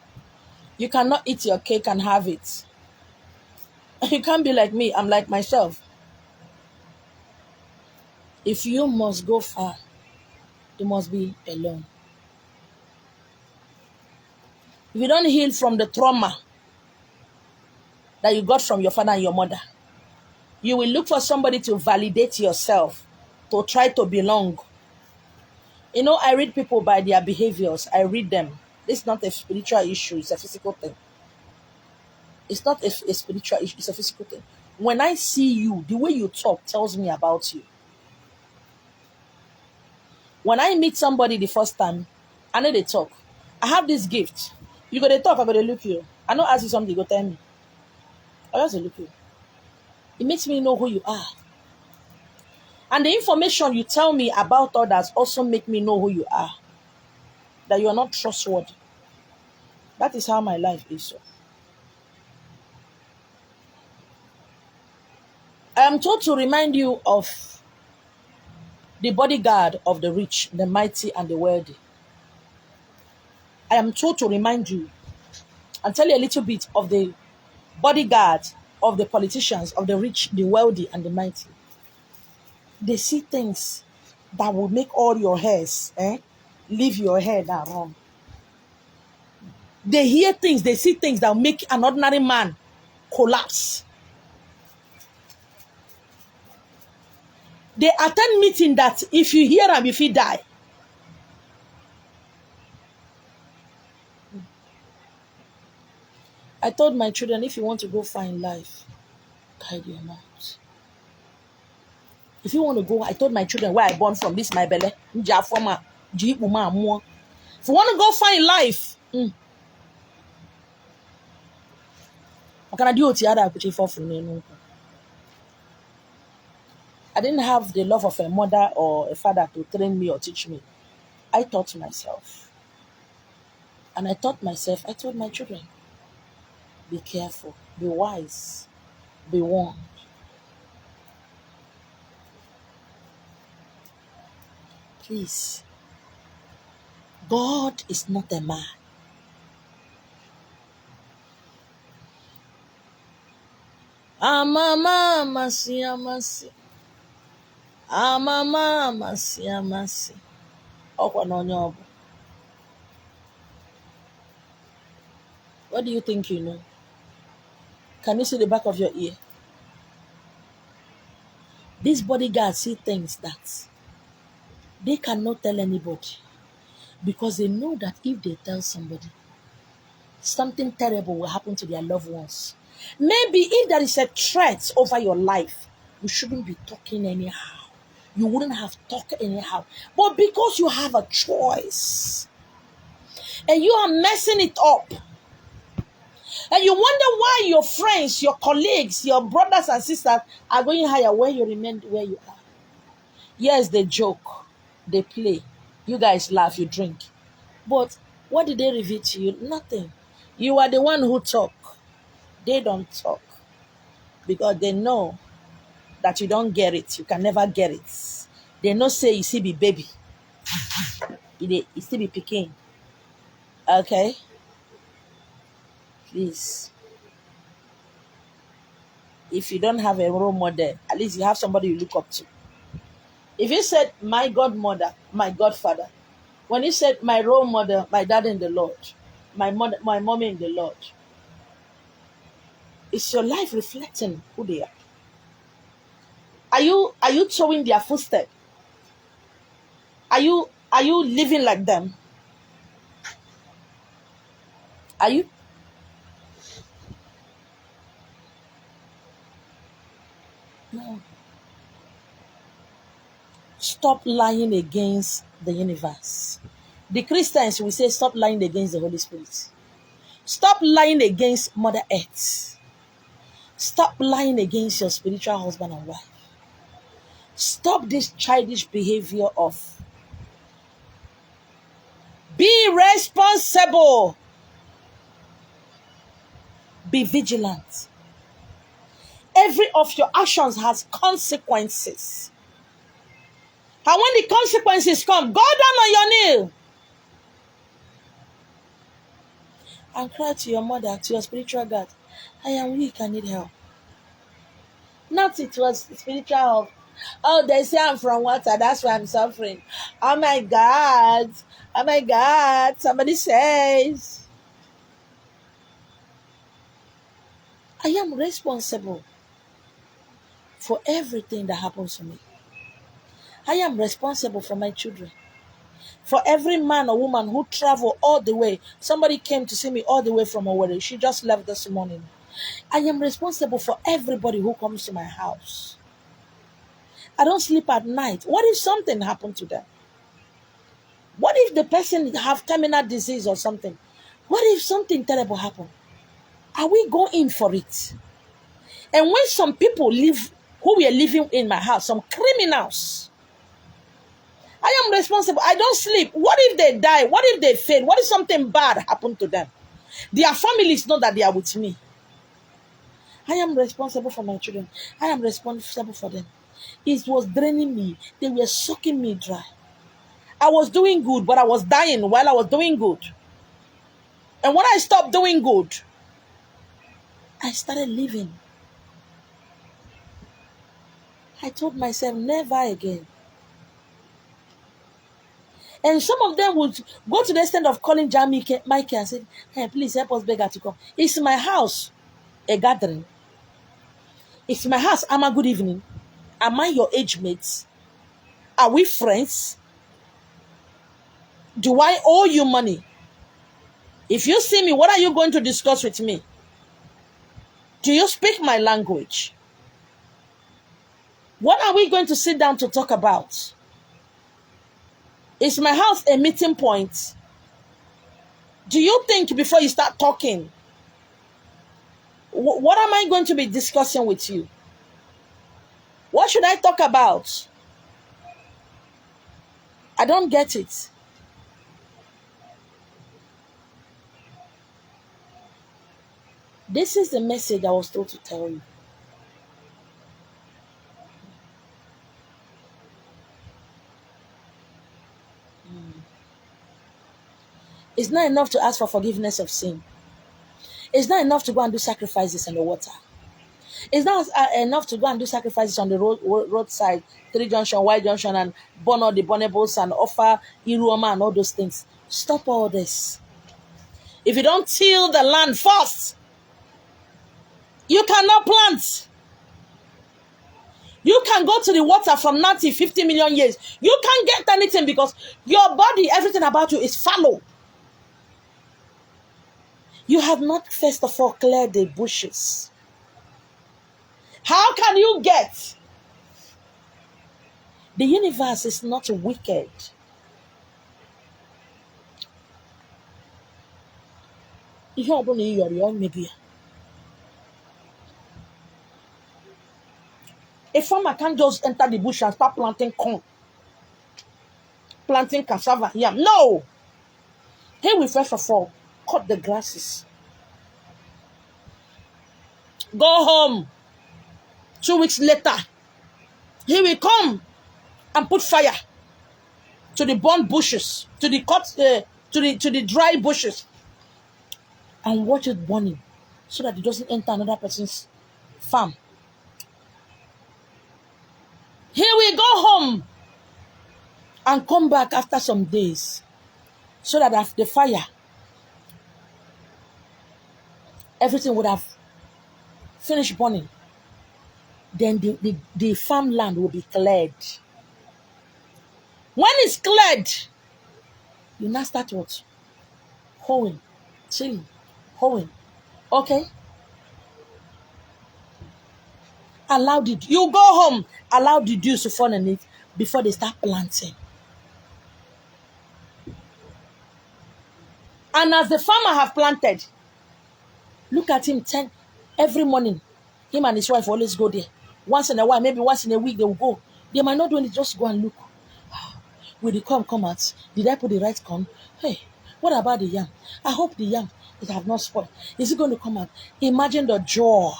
You cannot eat your cake and have it. You can't be like me. I'm like myself. If you must go far, you must be alone. If you don't heal from the trauma that you got from your father and your mother, you will look for somebody to validate yourself, to try to belong. You know, I read people by their behaviors. I read them. This is not a spiritual issue. It's a physical thing. It's not a spiritual issue. It's a physical thing. When I see you, the way you talk tells me about you. When I meet somebody the first time, I know they talk. I have this gift. You go to talk, I go to look you. I know ask you something, you go tell me. I just look you. It makes me know who you are. And the information you tell me about others also make me know who you are. That you are not trustworthy. That is how my life is. I am told to remind you of the bodyguard of the rich, the mighty, and the wealthy. I am told to remind you and tell you a little bit of the bodyguard of the politicians, of the rich, the wealthy, and the mighty. They see things that will make all your hairs, leave your hair that wrong. They hear things, they see things that will make an ordinary man collapse. They attend meeting that if you hear them, if you die. I told my children, if you want to go find life, guide your mouth. If you want to go, I told my children where I born from, this my belly. If you want to go find life, I didn't have the love of a mother or a father to train me or teach me. I taught myself. And I taught myself, I told my children, be careful, be wise, be warned. Please, God is not a man. Amama masi amasi. Amama masi amasi. What do you think you know? Can you see the back of your ear? These bodyguards see things that they cannot tell anybody because they know that if they tell somebody, something terrible will happen to their loved ones. Maybe if there is a threat over your life, you shouldn't be talking anyhow. You wouldn't have talked anyhow. But because you have a choice and you are messing it up, and you wonder why your friends, your colleagues, your brothers and sisters are going higher when you remain where you are. Yes, they joke, they play. You guys laugh, you drink. But what did they reveal to you? Nothing. You are the one who talk. They don't talk. Because they know that you don't get it. You can never get it. They know say you see be baby. You still be picking. Okay? Please. If you don't have a role model, at least you have somebody you look up to. If you said my godmother, my godfather, when you said my role model, my dad in the Lord, my mommy in the Lord, is your life reflecting who they are? Are you showing their footsteps? Are you living like them? Are you? No. Stop lying against the universe. The Christians will say stop lying against the Holy Spirit. Stop lying against Mother Earth. Stop lying against your spiritual husband and wife. Stop this childish behavior of be responsible. Be vigilant. Every of your actions has consequences. And when the consequences come, go down on your knee and cry to your mother, to your spiritual God. I am weak, I need help. Not it was spiritual help. Oh, they say I'm from water, that's why I'm suffering. Oh my God. Oh my God. Somebody says, I am responsible for everything that happens to me. I am responsible for my children. For every man or woman who travel all the way. Somebody came to see me all the way from Owerri. She just left this morning. I am responsible for everybody who comes to my house. I don't sleep at night. What if something happened to them? What if the person have terminal disease or something? What if something terrible happened? Are we going for it? And when some people live, who were living in my house, some criminals, I am responsible. I don't sleep. What if they die? What if they fail? What if something bad happened to them? Their families know that they are with me. I am responsible for my children. I am responsible for them. It was draining me. They were sucking me dry. I was doing good, but I was dying while I was doing good. And when I stopped doing good, I started living. I told myself, never again. And some of them would go to the extent of calling Mikey and say, hey, please help us beg her to come. It's my house, a gathering. It's my house. Am I good evening? Am I your age mates? Are we friends? Do I owe you money? If you see me, what are you going to discuss with me? Do you speak my language? What are we going to sit down to talk about? Is my house a meeting point? Do you think before you start talking, what am I going to be discussing with you? What should I talk about? I don't get it. This is the message I was told to tell you. It's not enough to ask for forgiveness of sin. It's not enough to go and do sacrifices in the water. It's not enough to go and do sacrifices on the roadside, 3 junction, Y junction, and burn all the burnables and offer Iruoma and all those things. Stop all this. If you don't till the land first, you cannot plant. You can go to the water from now till 50 million years. You can't get anything because your body, everything about you is fallow. You have not first of all cleared the bushes. How can you get? The universe is not wicked. A farmer can't just enter the bush and start planting corn, planting cassava, yam. No! He will first of all cut the grasses. Go home. 2 weeks later, he will come and put fire to the burnt bushes, to the to the dry bushes, and watch it burning, so that it doesn't enter another person's farm. He will go home and come back after some days, so that after the fire, everything would have finished burning. Then the farmland will be cleared. When it's cleared, you now start what? Hoeing, tilling, hoeing. Okay? You go home, allow the dew to fall on it before they start planting. And as the farmer have planted, look at him every morning. Him and his wife always go there. Once in a while, maybe once in a week, they will go. They might not do it, just go and look. Will the corn come out? Did I put the right corn? Hey, what about the yam? I hope the yam it have not spoiled. Is it going to come out? Imagine the joy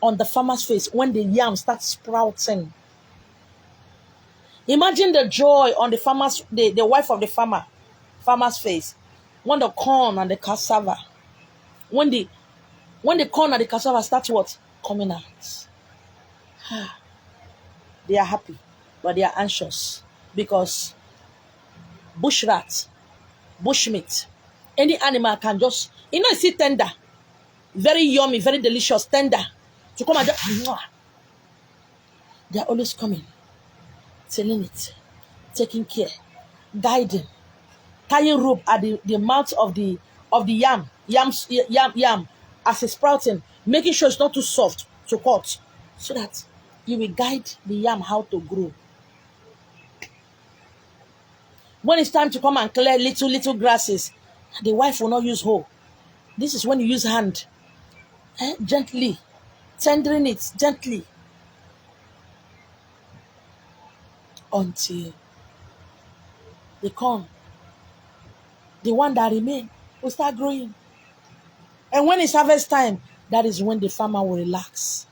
on the farmer's face when the yam starts sprouting. Imagine the joy on the wife of the farmer's face when the corn and the cassava, when the corn and the cassava start what? Coming out. They are happy, but they are anxious because bush rat, bush meat, any animal can just, it's still tender, very yummy, very delicious, tender. To come and just, they are always coming, telling it, taking care, guiding, tying rope at the mouth of the yam as it's sprouting, making sure it's not too soft to cut, so that you will guide the yam how to grow. When it's time to come and clear little grasses, the wife will not use hoe. This is when you use hand, gently, tendering it gently until the corn, the one that remain, will start growing. And when it's harvest time, that is when the farmer will relax.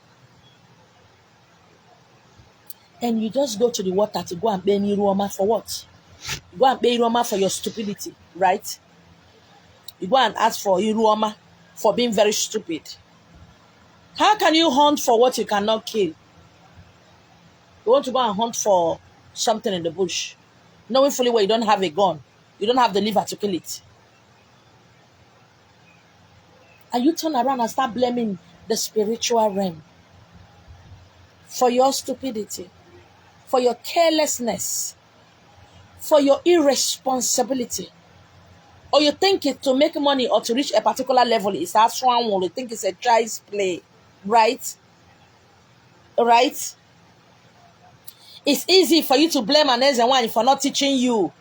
And you just go to the water to go and pay Iruoma for what? Go and pay Iruoma for your stupidity, right? You go and ask for Iruoma for being very stupid. How can you hunt for what you cannot kill? You want to go and hunt for something in the bush, knowing fully well you don't have a gun, you don't have the liver to kill it. And you turn around and start blaming the spiritual realm for your stupidity, for your carelessness, for your irresponsibility. or you think it to make money or to reach a particular level is a strong one. You think it's a child's play, right? Right? It's easy for you to blame an ex and one for not teaching you,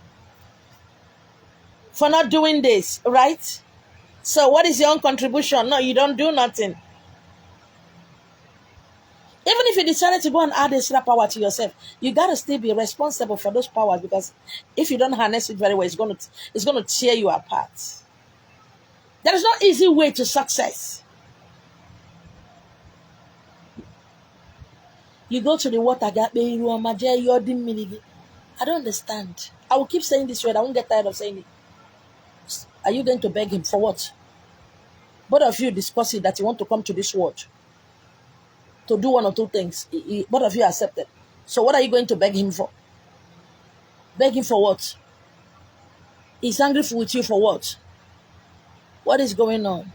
for not doing this, right? So what is your own contribution? No, you don't do nothing. Even if you decided to go and add extra power to yourself, you gotta still be responsible for those powers, because if you don't harness it very well, it's gonna tear you apart. There is no easy way to success. You go to the water gap, I don't understand. I will keep saying this word. I won't get tired of saying it. Are you going to beg him for what? Both of you discuss it that you want to come to this world to do one or two things. Both of you accepted. So what are you going to beg him for? Beg him for what? He's angry with you for what? What is going on?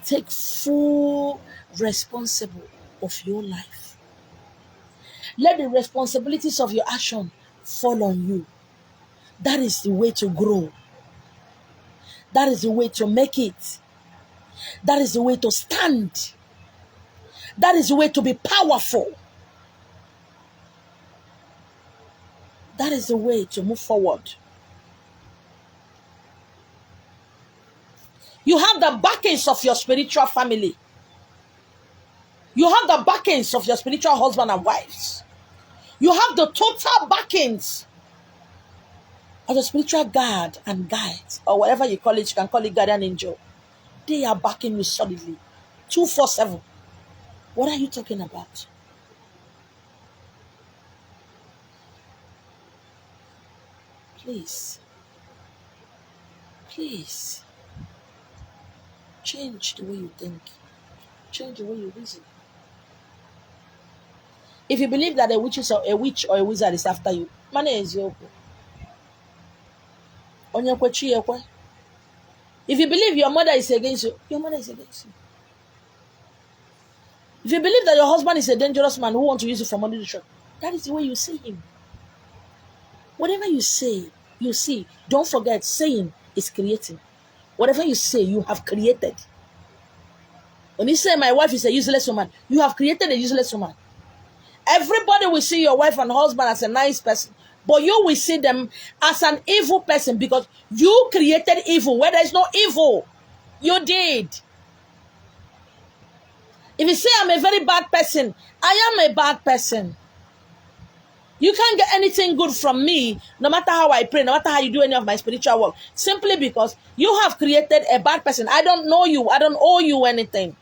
Take full responsibility of your life. Let the responsibilities of your action fall on you. That is the way to grow. That is the way to make it. That is the way to stand. That is the way to be powerful. That is the way to move forward. You have the backings of your spiritual family. You have the backings of your spiritual husband and wives. You have the total backings of the spiritual guard and guide, or whatever you call it. You can call it guardian angel. They are backing you solidly. 247. What are you talking about? Please. Please. Change the way you think. Change the way you reason. If you believe that a witch or a wizard is after you, money is your. If you believe your mother is against you, your mother is against you. If you believe that your husband is a dangerous man who wants to use you for money to shop, that is the way you see him. Whatever you say, you see. Don't forget, saying is creating. Whatever you say, you have created. When you say my wife is a useless woman, you have created a useless woman. Everybody will see your wife and husband as a nice person, but you will see them as an evil person, because you created evil where there is no evil. You did. If you say I'm a very bad person, I am a bad person. You can't get anything good from me, no matter how I pray, no matter how you do any of my spiritual work, simply because you have created a bad person. I don't know you. I don't owe you anything.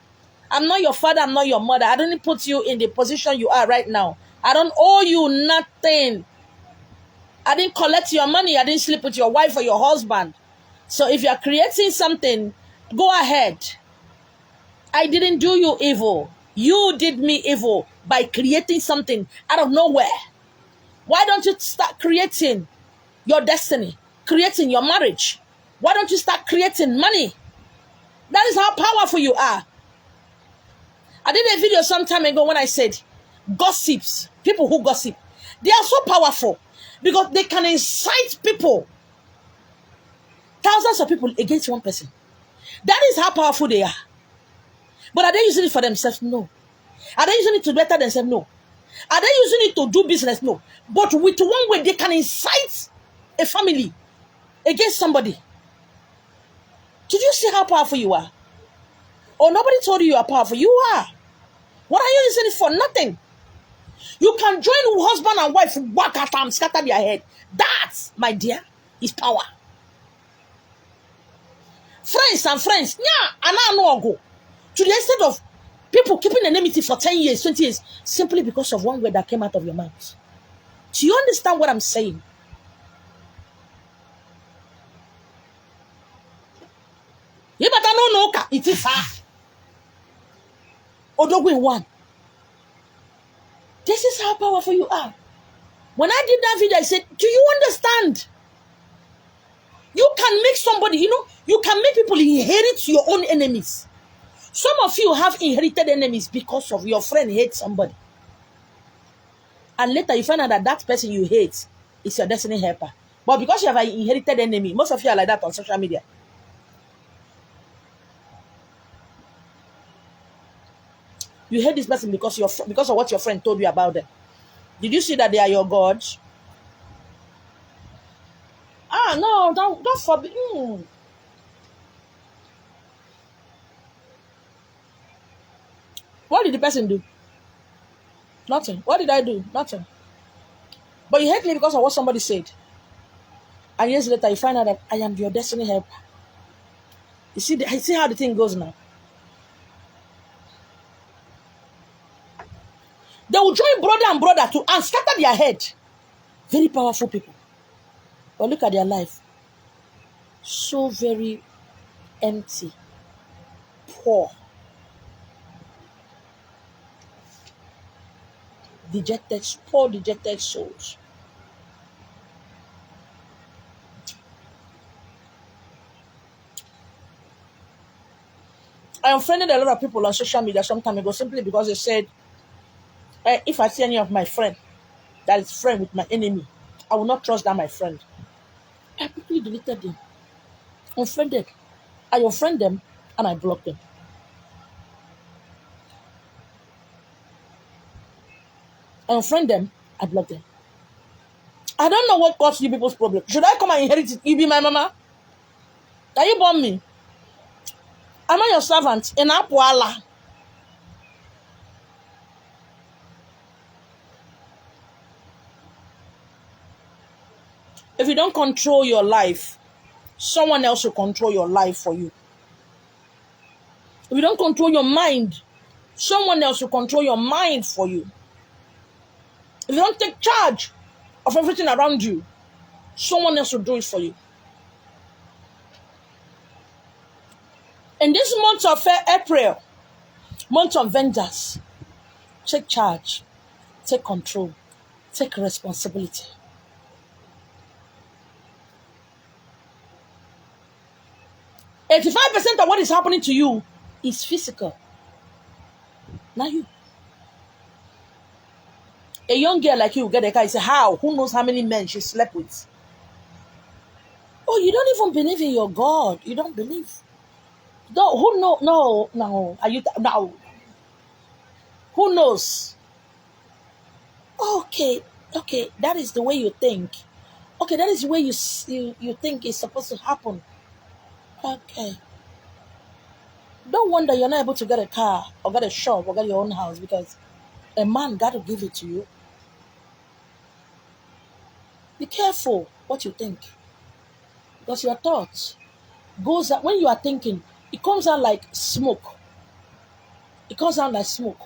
I'm not your father. I'm not your mother. I didn't put you in the position you are right now. I don't owe you nothing. I didn't collect your money. I didn't sleep with your wife or your husband. So if you're creating something, go ahead. I didn't do you evil. You did me evil by creating something out of nowhere. Why don't you start creating your destiny, creating your marriage? Why don't you start creating money? That is how powerful you are. I did a video some time ago when I said gossips, people who gossip, they are so powerful because they can incite people, thousands of people against one person. That is how powerful they are. But are they using it for themselves? No. Are they using it to better themselves? No. Are they using it to do business? No. But with one way, they can incite a family against somebody. Did you see how powerful you are? Or nobody told you are powerful? You are. What are you using it for? Nothing. You can join husband and wife, whack at them, scatter their head. That, my dear, is power. Friends and friends, yeah, and I know go. To the extent of people keeping enmity for 10 years, 20 years, simply because of one word that came out of your mouth. Do you understand what I'm saying? You better know, it is her. Odogu in one. This is how powerful you are. When I did that video, I said, do you understand? You can make somebody, you can make people inherit your own enemies. Some of you have inherited enemies because of your friend hates somebody. And later you find out that that person you hate is your destiny helper. But because you have an inherited enemy, most of you are like that on social media. You hate this person because because of what your friend told you about them. Did you see that they are your gods? Ah, no, don't forbid. What did the person do? Nothing. What did I do? Nothing. But you hate me because of what somebody said. And years later, you find out that I am your destiny helper. You see how the thing goes now. They will join brother and brother and scatter their head. Very powerful people. But look at their life. So very empty. Poor. Poor dejected souls. I unfriended a lot of people on social media some time ago simply because they said, if I see any of my friend that is friend with my enemy, I will not trust that my friend. I quickly deleted them. Unfriended. I unfriend them and I block them. I unfriend them, I block them. I don't know what caused you people's problem. Should I come and inherit it? You be my mama? Are you born me? Am I your servant? In Apuala. If you don't control your life, someone else will control your life for you. If you don't control your mind, someone else will control your mind for you. If you don't take charge of everything around you, someone else will do it for you. In this month of April, month of vengeance, take charge, take control, take responsibility. %85% of what is happening to you is physical. Not you. A young girl like you will get a car, you say, how? Who knows how many men she slept with? Oh, you don't even believe in your God. You don't believe. No, who know? No. Are you now? Who knows? Okay. That is the way you think. Okay, that is the way you think is supposed to happen. Okay. Don't wonder you're not able to get a car or get a shop or get your own house because a man got to give it to you. Be careful what you think. Because your thoughts goes out when you are thinking, it comes out like smoke. It comes out like smoke.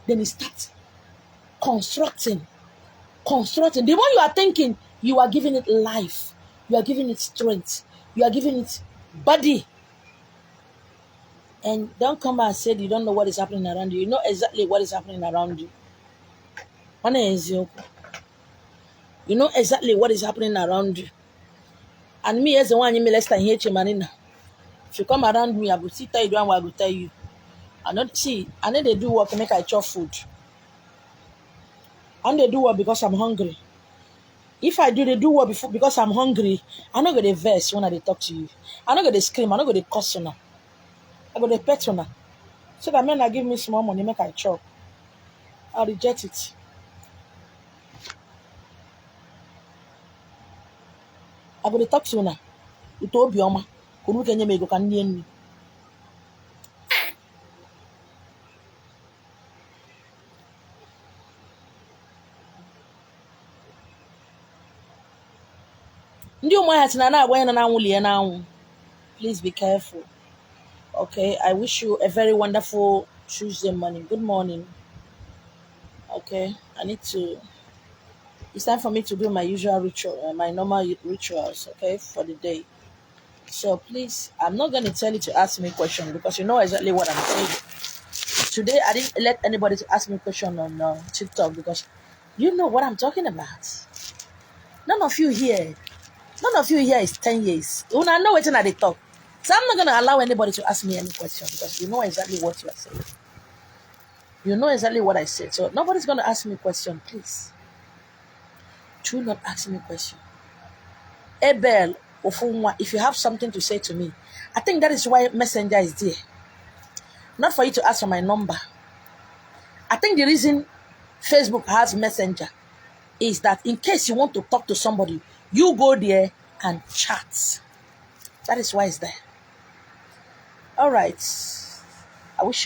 Then it starts constructing. The more you are thinking, you are giving it life. You are giving it strength. You are giving it body. And don't come and say you don't know what is happening around you. You know exactly what is happening around you. You know exactly what is happening around you. And me as the one you may less than here, Chimanina. If you come around me, I will tell you one, I will tell you. I know they do work to make I chop food. And they do work because I'm hungry. If I do, they do work because I'm hungry. I'm not going to verse when I talk to you. I'm not going to scream. I'm not going to cuss on her. I'm going to pet on her. So that men are giving me small money, make I chop. I'll reject it. I'm going to talk to her. You told Bioma. Who can you make a candy? Please be careful. Okay, I wish you a very wonderful Tuesday morning. Good morning. Okay, it's time for me to do my usual ritual, my normal rituals, okay, for the day. So please, I'm not going to tell you to ask me a question because you know exactly what I'm saying. Today, I didn't let anybody to ask me a question on TikTok because you know what I'm talking about. None of you here is 10 years. When I know it's at the talk. So I'm not going to allow anybody to ask me any question because you know exactly what you are saying. You know exactly what I said. So nobody's going to ask me a question, please. Do not ask me a question. Abel Ofunwa, if you have something to say to me, I think that is why Messenger is there. Not for you to ask for my number. I think the reason Facebook has Messenger is that in case you want to talk to somebody, you go there and chat. That is why it's there. All right. I wish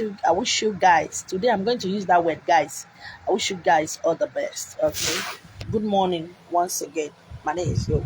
you guys. Today I'm going to use that word, guys. I wish you guys all the best. Okay. Good morning once again. My name is Yo.